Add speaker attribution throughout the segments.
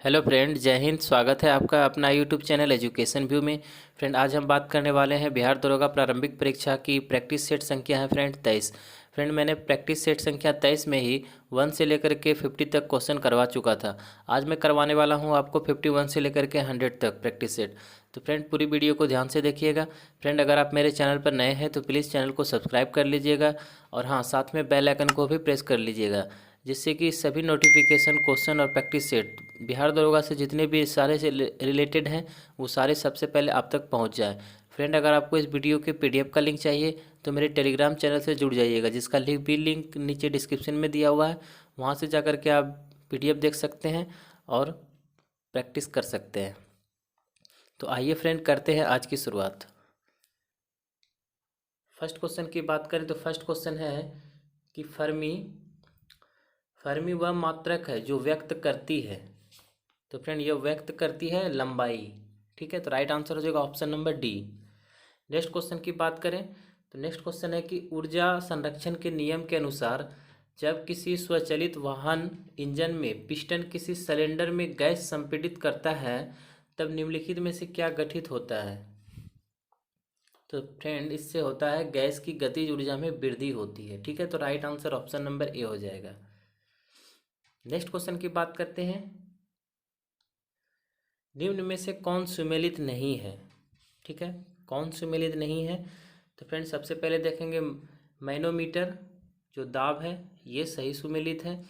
Speaker 1: Hello friend, जय हिंद। स्वागत है आपका अपना यूट्यूब चैनल एजुकेशन व्यू में। फ्रेंड, आज हम बात करने वाले हैं बिहार दरोगा प्रारंभिक परीक्षा की प्रैक्टिस सेट संख्या है फ्रेंड 23। फ्रेंड, मैंने प्रैक्टिस सेट संख्या 23 में ही 1 से लेकर के 50 तक क्वेश्चन करवा चुका था। आज मैं करवाने वाला हूं आपको 51 से लेकर के 100 तक प्रैक्टिस सेट। तो फ्रेंड, पूरी वीडियो को ध्यान से देखिएगा। फ्रेंड, अगर आप मेरे चैनल पर नए हैं तो प्लीज़ चैनल को सब्सक्राइब कर लीजिएगा और हाँ, साथ में बेल आइकन को भी प्रेस कर लीजिएगा, जिससे कि सभी नोटिफिकेशन, क्वेश्चन और प्रैक्टिस सेट बिहार दरोगा से जितने भी सारे से रिलेटेड हैं वो सारे सबसे पहले आप तक पहुंच जाए। फ्रेंड, अगर आपको इस वीडियो के पीडीएफ का लिंक चाहिए तो मेरे टेलीग्राम चैनल से जुड़ जाइएगा, जिसका लिंक नीचे डिस्क्रिप्शन में दिया हुआ है। वहां से जाकर के आप पीडीएफ देख सकते हैं और प्रैक्टिस कर सकते हैं। तो आइए फ्रेंड, करते हैं आज की शुरुआत। फर्स्ट क्वेश्चन की बात करें तो फर्स्ट क्वेश्चन है कि फर्मी फर्मी वह मात्रक है जो व्यक्त करती है। तो फ्रेंड, ये व्यक्त करती है लंबाई। ठीक है, तो राइट आंसर हो जाएगा option number D. Next question की बात करें तो नेक्स्ट क्वेश्चन है कि ऊर्जा संरक्षण के नियम के अनुसार जब किसी स्वचालित वाहन इंजन में पिस्टन किसी सिलेंडर में गैस संपीड़ित करता है तब निम्नलिखित में से क्या गठित होता है। तो फ्रेंड, इससे होता है गैस की गतिज ऊर्जा में वृद्धि होती है। ठीक है, तो right answer option number A हो जाएगा। नेक्स्ट क्वेश्चन की बात करते हैं, निम्न में से कौन सुमेलित नहीं है। ठीक है, कौन सुमेलित नहीं है। तो फ्रेंड, सबसे पहले देखेंगे मैनोमीटर जो दाब है ये सही सुमेलित है।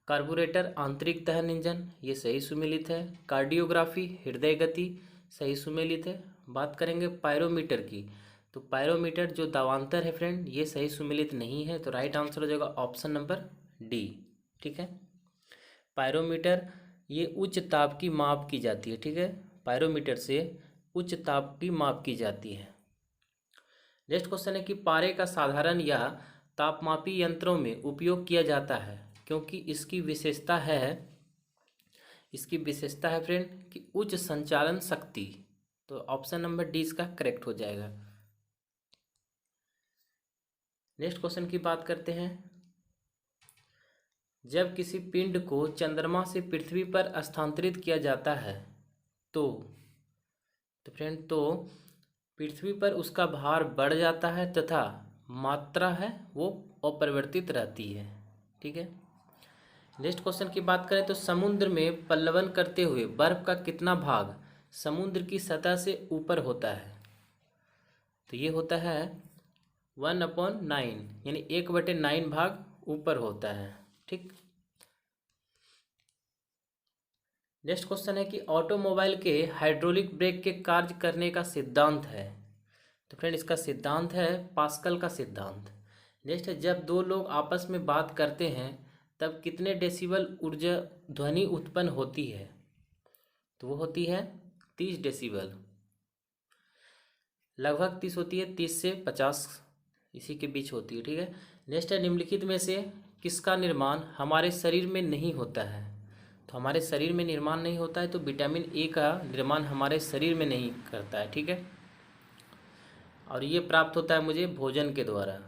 Speaker 1: कार्बोरेटर आंतरिक दहन इंजन ये सही सुमेलित है। कार्डियोग्राफी हृदय गति सही सुमेलित है। बात करेंगे पायरोमीटर की, तो पायरोमीटर जो दावांतर है फ्रेंड ये सही सुमेलित नहीं है। तो राइट आंसर हो जाएगा ऑप्शन नंबर डी। ठीक है, पायरोमीटर ये उच्च ताप की माप की जाती है। ठीक है, पायरोमीटर से उच्च ताप की माप की जाती है। नेक्स्ट क्वेश्चन है कि पारे का साधारण या तापमापी यंत्रों में उपयोग किया जाता है क्योंकि इसकी विशेषता है फ्रेंड कि उच्च संचालन शक्ति। तो ऑप्शन नंबर डी इसका करेक्ट हो जाएगा। नेक्स्ट क्वेश्चन की बात करते हैं, जब किसी पिंड को चंद्रमा से पृथ्वी पर स्थानांतरित किया जाता है तो तो पृथ्वी पर उसका भार बढ़ जाता है तथा मात्रा है वो अपरिवर्तित रहती है। ठीक है, नेक्स्ट क्वेश्चन की बात करें तो समुद्र में पल्लवन करते हुए बर्फ का कितना भाग समुद्र की सतह से ऊपर होता है। तो ये होता है 1/9, यानी 1/9 भाग ऊपर होता है। ठीक, नेक्स्ट क्वेश्चन है कि ऑटोमोबाइल के हाइड्रोलिक ब्रेक के कार्य करने का सिद्धांत है। तो फ्रेंड, इसका सिद्धांत है पास्कल का सिद्धांत। नेक्स्ट है, जब दो लोग आपस में बात करते हैं तब कितने डेसिबल ऊर्जा ध्वनि उत्पन्न होती है। तो वो होती है 30 डेसिबल, लगभग 30 होती है, 30 से 50 इसी के बीच होती है। ठीक है, नेक्स्ट है, निम्नलिखित में से किसका निर्माण हमारे शरीर में नहीं होता है। तो हमारे शरीर में निर्माण नहीं होता है तो विटामिन ए का निर्माण हमारे शरीर में नहीं करता है। ठीक है, और ये प्राप्त होता है मुझे भोजन के द्वारा।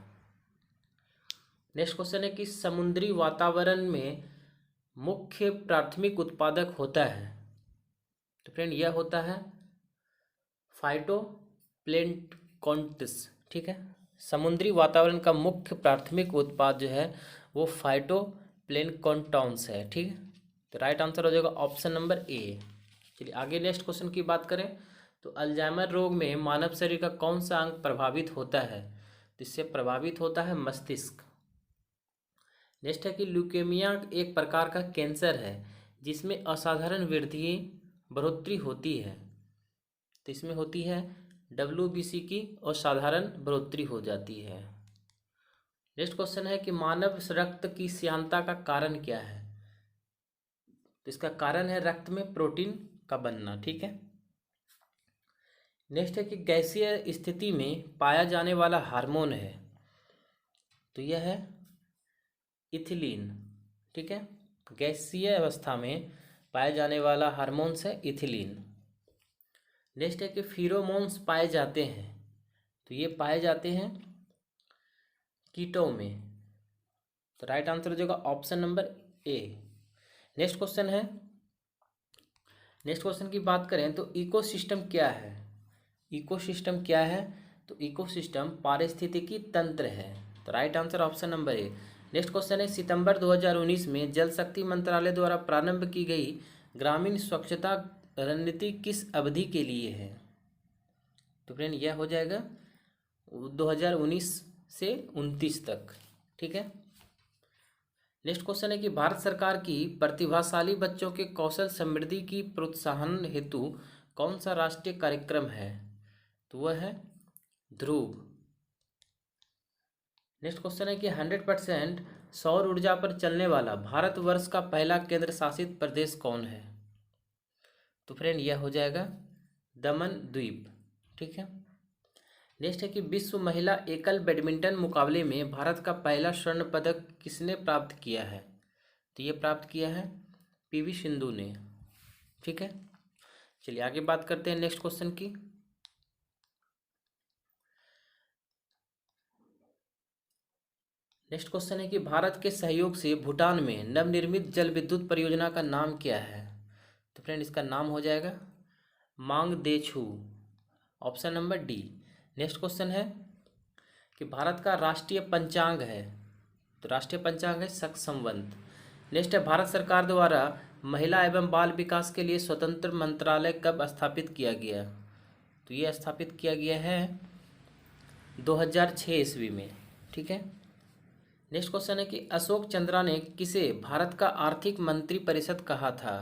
Speaker 1: नेक्स्ट क्वेश्चन है कि समुद्री वातावरण में मुख्य प्राथमिक उत्पादक होता है। तो फ्रेंड, यह होता है फाइटोप्लैंक्टन्स। ठीक है, समुद्री वातावरण का मुख्य प्राथमिक उत्पाद जो है वो फाइटोप्लैंक्टन्स है। ठीक है, तो राइट आंसर हो जाएगा ऑप्शन नंबर ए। चलिए आगे नेक्स्ट क्वेश्चन की बात करें तो अल्जाइमर रोग में मानव शरीर का कौन सा अंग प्रभावित होता है। तो इससे प्रभावित होता है मस्तिष्क। नेक्स्ट है कि ल्यूकेमिया एक प्रकार का कैंसर है जिसमें असाधारण बढ़ोतरी होती है। तो इसमें होती है WBC की असाधारण बढ़ोतरी हो जाती है। नेक्स्ट क्वेश्चन है कि मानव रक्त की श्यानता का कारण क्या है। तो इसका कारण है रक्त में प्रोटीन का बनना। ठीक है, नेक्स्ट है कि गैसीय स्थिति में पाया जाने वाला हार्मोन है। तो यह है इथिलीन। ठीक है, गैसीय अवस्था में पाया जाने वाला हार्मोन्स है इथिलीन। नेक्स्ट है कि फिरोमोन्स पाए जाते हैं। तो ये पाए जाते हैं कीटों में। तो राइट आंसर हो जाएगा option number A. Next question है नेक्स्ट क्वेश्चन की बात करें तो इकोसिस्टम क्या है। इकोसिस्टम क्या है, तो इकोसिस्टम पारिस्थितिकी तंत्र है। तो right answer option number A. Next question है, सितंबर 2019 में जल शक्ति मंत्रालय द्वारा प्रारंभ की गई ग्रामीण स्वच्छता रणनीति किस अवधि के लिए है। तो फ्रेंड यह हो जाएगा 2019 से 29 तक। ठीक है। नेक्स्ट क्वेश्चन है कि भारत सरकार की प्रतिभाशाली बच्चों के कौशल समृद्धि की प्रोत्साहन हेतु कौन सा राष्ट्रीय कार्यक्रम है। तो वह है ध्रुव। नेक्स्ट क्वेश्चन है कि 100% सौर ऊर्जा पर चलने वाला भारतवर्ष का पहला केंद्र शासित प्रदेश कौन है। तो फ्रेंड यह हो जाएगा दमन द्वीप। ठीक है। नेक्स्ट है कि विश्व महिला एकल बैडमिंटन मुकाबले में भारत का पहला स्वर्ण पदक किसने प्राप्त किया है। तो ये प्राप्त किया है पीवी सिंधु ने। ठीक है। चलिए आगे बात करते हैं नेक्स्ट क्वेश्चन की। नेक्स्ट क्वेश्चन है कि भारत के सहयोग से भूटान में नवनिर्मित जल विद्युत परियोजना का नाम क्या है। तो फ्रेंड इसका नाम हो जाएगा मांगदेछू, option number D. Next question है कि भारत का राष्ट्रीय पंचांग है। तो राष्ट्रीय पंचांग है शक संवत। नेक्स्ट है, भारत सरकार द्वारा महिला एवं बाल विकास के लिए स्वतंत्र मंत्रालय कब स्थापित किया गया। तो ये स्थापित किया गया है 2006 ईस्वी में। ठीक है। नेक्स्ट क्वेश्चन है कि अशोक चंद्रा ने किसे भारत का आर्थिक मंत्री परिषद कहा था।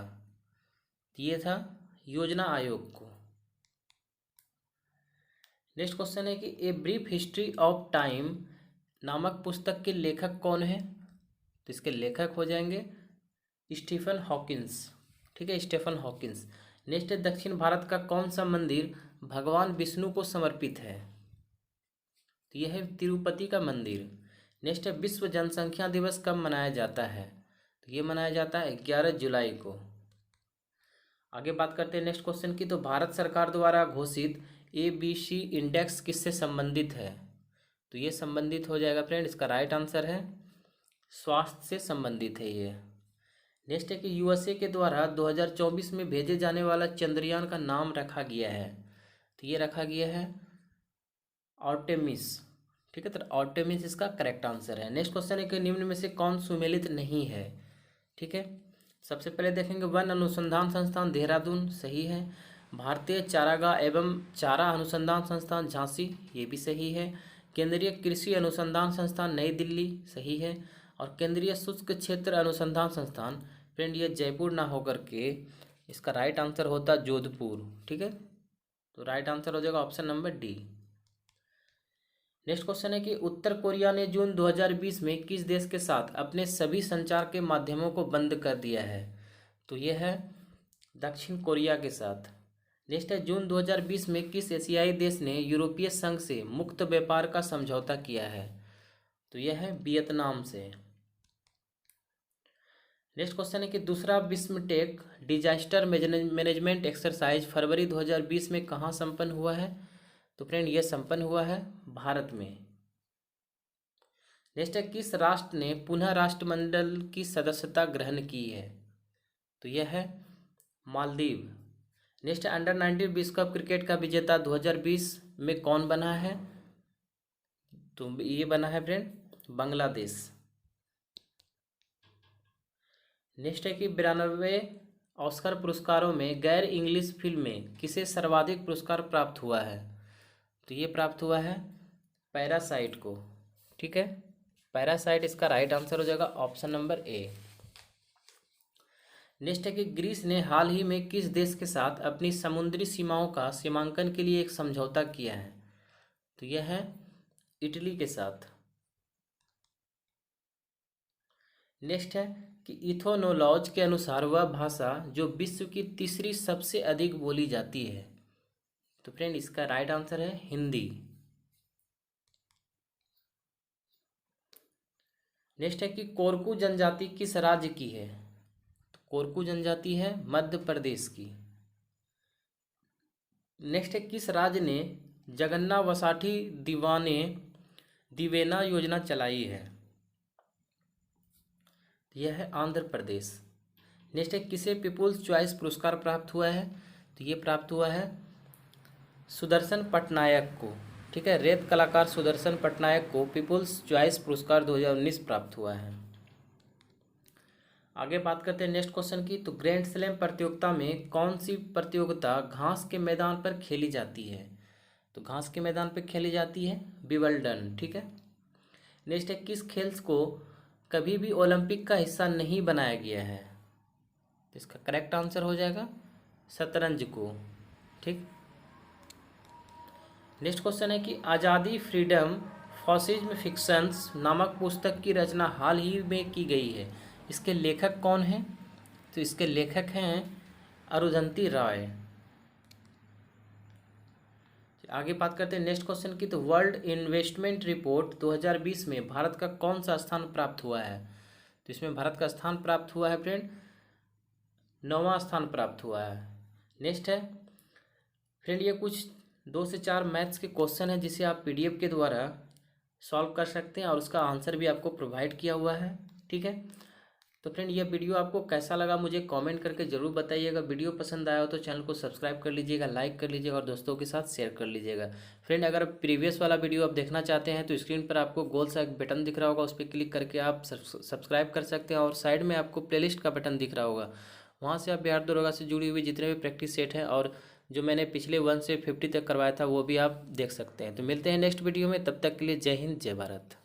Speaker 1: ये था योजना आयोग को। नेक्स्ट क्वेश्चन है कि a brief history of time नामक पुस्तक के लेखक कौन है। तो इसके लेखक हो जाएंगे स्टीफन हॉकिंस। ठीक है, स्टीफन हॉकिंस। नेक्स्ट है, दक्षिण भारत का कौन सा मंदिर भगवान विष्णु को समर्पित है। तो यह है तिरुपति का मंदिर। नेक्स्ट है, विश्व जनसंख्या दिवस कब मनाया जाता है। तो ये मनाया जाता है 11 जुलाई को। आगे बात करते हैं नेक्स्ट क्वेश्चन की। तो भारत सरकार द्वारा घोषित ABC इंडेक्स किससे संबंधित है। तो ये संबंधित हो जाएगा फ्रेंड, इसका राइट आंसर है स्वास्थ्य से संबंधित है ये। नेक्स्ट है कि USA के द्वारा 2024 में भेजे जाने वाला चंद्रयान का नाम रखा गया है। तो ये रखा गया है आर्टेमिस। ठीक है, तो आर्टेमिस इसका करेक्ट आंसर है। नेक्स्ट क्वेश्चन है कि निम्न में से कौन सुमेलित नहीं है। ठीक है, सबसे पहले देखेंगे वन अनुसंधान संस्थान देहरादून, सही है। भारतीय चारागाह एवं चारा अनुसंधान संस्थान झांसी, ये भी सही है। केंद्रीय कृषि अनुसंधान संस्थान नई दिल्ली, सही है। और केंद्रीय शुष्क क्षेत्र अनुसंधान संस्थान फ्रेंड ये जयपुर ना होकर के इसका राइट आंसर होता जोधपुर। ठीक है, तो राइट आंसर हो जाएगा option number D. Next question है कि उत्तर कोरिया ने जून 2020 में किस देश के साथ अपने सभी संचार के माध्यमों को बंद कर दिया है। तो यह है दक्षिण कोरिया के साथ। नेक्स्ट है, जून 2020 में किस एशियाई देश ने यूरोपीय संघ से मुक्त व्यापार का समझौता किया है। तो यह है वियतनाम से। नेक्स्ट क्वेश्चन है कि दूसरा विस्मटेक डिजास्टर मैनेजमेंट एक्सरसाइज फरवरी 2020 में कहाँ संपन्न हुआ है। तो फ्रेंड यह संपन्न हुआ है भारत में। नेक्स्ट है, किस राष्ट्र ने पुनः राष्ट्रमंडल की सदस्यता ग्रहण की है। तो यह है मालदीव। नेक्स्ट है, अंडर 19 विश्व कप क्रिकेट का विजेता 2020 में कौन बना है। तो ये बना है फ्रेंड बांग्लादेश। नेक्स्ट है कि 92 ऑस्कर पुरस्कारों में गैर इंग्लिश फिल्म में किसे सर्वाधिक पुरस्कार प्राप्त हुआ है। तो ये प्राप्त हुआ है पैरासाइट को। ठीक है, पैरासाइट इसका राइट आंसर हो जाएगा ऑप्शन नंबर ए। नेक्स्ट है कि ग्रीस ने हाल ही में किस देश के साथ अपनी समुद्री सीमाओं का सीमांकन के लिए एक समझौता किया है। तो यह है इटली के साथ। नेक्स्ट है कि इथोनोलॉज के अनुसार वह भाषा जो विश्व की तीसरी सबसे अधिक बोली जाती है। तो फ्रेंड इसका राइट आंसर है हिंदी। नेक्स्ट है कि कोरकू जनजाति किस राज्य की है। तो कोरकू जनजाति है मध्य प्रदेश की। नेक्स्ट है, किस राज्य ने जगन्ना वसाठी दिवेना योजना चलाई है। यह है आंध्र प्रदेश। नेक्स्ट है किसे पीपुल्स चॉइस पुरस्कार प्राप्त हुआ है, तो ये प्राप्त हुआ है सुदर्शन पटनायक को। ठीक है, रेत कलाकार सुदर्शन पटनायक को पीपुल्स चॉइस पुरस्कार 2019 प्राप्त हुआ है। आगे बात करते हैं नेक्स्ट क्वेश्चन की। तो ग्रैंड स्लैम प्रतियोगिता में कौन सी प्रतियोगिता घास के मैदान पर खेली जाती है, तो घास के मैदान पर खेली जाती है विंबलडन। ठीक है, नेक्स्ट है किस खेल को कभी भी ओलंपिक का हिस्सा नहीं बनाया गया है, तो इसका करेक्ट आंसर हो जाएगा शतरंज को। ठीक, नेक्स्ट क्वेश्चन है कि आज़ादी फ्रीडम फॉसिज्म फिक्शंस नामक पुस्तक की रचना हाल ही में की गई है, इसके लेखक कौन हैं, तो इसके लेखक हैं अरुंधति रॉय। आगे बात करते हैं नेक्स्ट क्वेश्चन की। तो वर्ल्ड इन्वेस्टमेंट रिपोर्ट 2020 में भारत का कौन सा स्थान प्राप्त हुआ है, तो इसमें भारत का स्थान प्राप्त हुआ है फ्रेंड 9वां स्थान प्राप्त हुआ है। नेक्स्ट है फ्रेंड ये कुछ 2 से 4 मैथ्स के क्वेश्चन है जिसे आप पीडीएफ के द्वारा सॉल्व कर सकते हैं और उसका आंसर भी आपको प्रोवाइड किया हुआ है। ठीक है, तो फ्रेंड ये वीडियो आपको कैसा लगा मुझे कमेंट करके ज़रूर बताइएगा। वीडियो पसंद आया हो तो चैनल को सब्सक्राइब कर लीजिएगा, लाइक कर लीजिएगा और दोस्तों के साथ शेयर कर लीजिएगा। फ्रेंड अगर प्रीवियस वाला वीडियो आप देखना चाहते हैं तो स्क्रीन पर आपको गोल सा एक बटन दिख रहा होगा, उस पर क्लिक करके आप सब्सक्राइब कर सकते हैं और साइड में आपको प्लेलिस्ट का बटन दिख रहा होगा, वहाँ से आप बिहार दरोगा से जुड़ी हुई जितने भी प्रैक्टिस सेट हैं और जो मैंने पिछले 1 से 50 तक करवाया था वो भी आप देख सकते हैं। तो मिलते हैं नेक्स्ट वीडियो में, तब तक के लिए जय हिंद जय भारत।